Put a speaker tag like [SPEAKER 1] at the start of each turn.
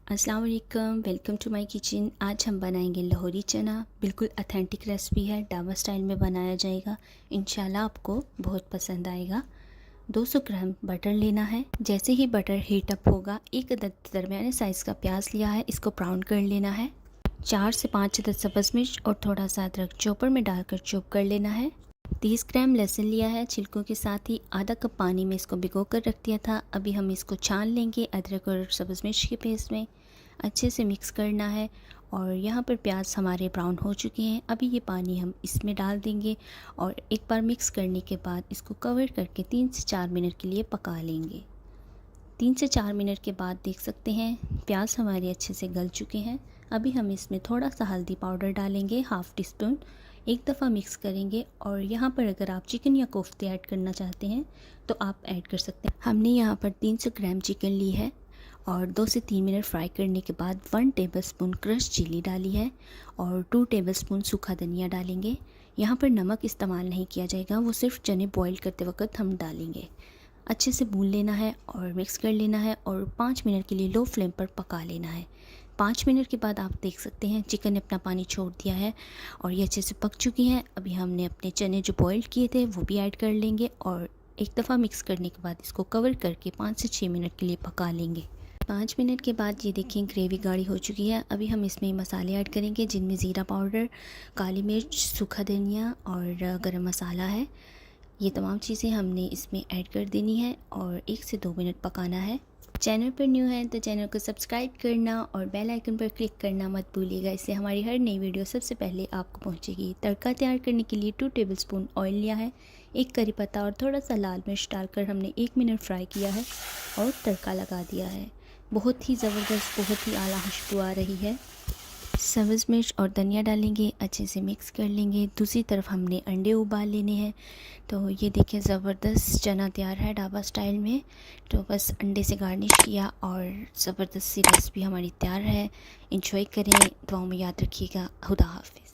[SPEAKER 1] अस्सलाम वालेकुम, welcome to my kitchen. आज हम बनाएंगे लाहौरी चना। बिल्कुल ऑथेंटिक रेसिपी है, ढाबा स्टाइल में बनाया जाएगा। इंशाल्लाह आपको बहुत पसंद आएगा। 200 ग्राम बटर लेना है। जैसे ही बटर हीट अप होगा, एक अदद दरमियाने साइज़ का प्याज लिया है, इसको ब्राउन कर लेना है। 4 से 5 अदद सब्ज़ मिर्च और थोड़ा सा अदरक चॉपर में डालकर चॉप कर लेना है। 30 ग्राम लहसुन लिया है छिलकों के साथ ही। आधा कप पानी में इसको भिगो कर रख दिया था। अभी हम इसको छान लेंगे अदरक और सब्ज़ मिर्च के पेस्ट में। अच्छे से मिक्स करना है और यहाँ पर प्याज हमारे ब्राउन हो चुके हैं। अभी ये पानी हम इसमें डाल देंगे और एक बार मिक्स करने के बाद इसको कवर करके 3 से 4 मिनट के लिए पका लेंगे। 3 से 4 मिनट के बाद देख सकते हैं प्याज हमारे अच्छे से गल चुके हैं। अभी हम इसमें थोड़ा सा हल्दी पाउडर डालेंगे, हाफ़ टी स्पून। एक दफ़ा मिक्स करेंगे और यहाँ पर अगर आप चिकन या कोफ्ते ऐड करना चाहते हैं तो आप ऐड कर सकते हैं। हमने यहाँ पर 300 ग्राम चिकन ली है और 2 से 3 मिनट फ्राई करने के बाद 1 टेबलस्पून क्रश चिली डाली है और 2 टेबलस्पून सूखा धनिया डालेंगे। यहाँ पर नमक इस्तेमाल नहीं किया जाएगा, वो सिर्फ चने बॉईल करते वक्त हम डालेंगे। अच्छे से भून लेना है और मिक्स कर लेना है और 5 मिनट के लिए लो फ्लेम पर पका लेना है। 5 मिनट के बाद आप देख सकते हैं चिकन ने अपना पानी छोड़ दिया है और ये अच्छे से पक चुकी हैं। अभी हमने अपने चने जो बॉईल किए थे वो भी ऐड कर लेंगे और एक दफ़ा मिक्स करने के बाद इसको कवर करके 5 से 6 मिनट के लिए पका लेंगे। 5 मिनट के बाद ये देखिए ग्रेवी गाढ़ी हो चुकी है। अभी हम इसमें मसाले ऐड करेंगे जिनमें ज़ीरा पाउडर, काली मिर्च, सूखा धनिया और गरम मसाला है। ये तमाम चीज़ें हमने इसमें ऐड कर देनी है और 1 से 2 मिनट पकाना है। चैनल पर न्यू है तो चैनल को सब्सक्राइब करना और बेल आइकन पर क्लिक करना मत भूलिएगा, इससे हमारी हर नई वीडियो सबसे पहले आपको पहुंचेगी। तड़का तैयार करने के लिए 2 टेबलस्पून ऑयल लिया है, 1 करी पत्ता और थोड़ा सा लाल मिर्च डालकर हमने 1 मिनट फ्राई किया है और तड़का लगा दिया है। बहुत ही ज़बरदस्त, बहुत ही आला खुशबू आ रही है। सब्ज़ मिर्च और धनिया डालेंगे, अच्छे से मिक्स कर लेंगे। दूसरी तरफ हमने अंडे उबाल लेने हैं। तो ये देखिए ज़बरदस्त चना तैयार है ढाबा स्टाइल में। तो बस अंडे से गार्निश किया और ज़बरदस्त सी रेसिपी हमारी तैयार है। इंजॉय करें, दुआओं में याद रखिएगा। खुदा हाफ़िज़।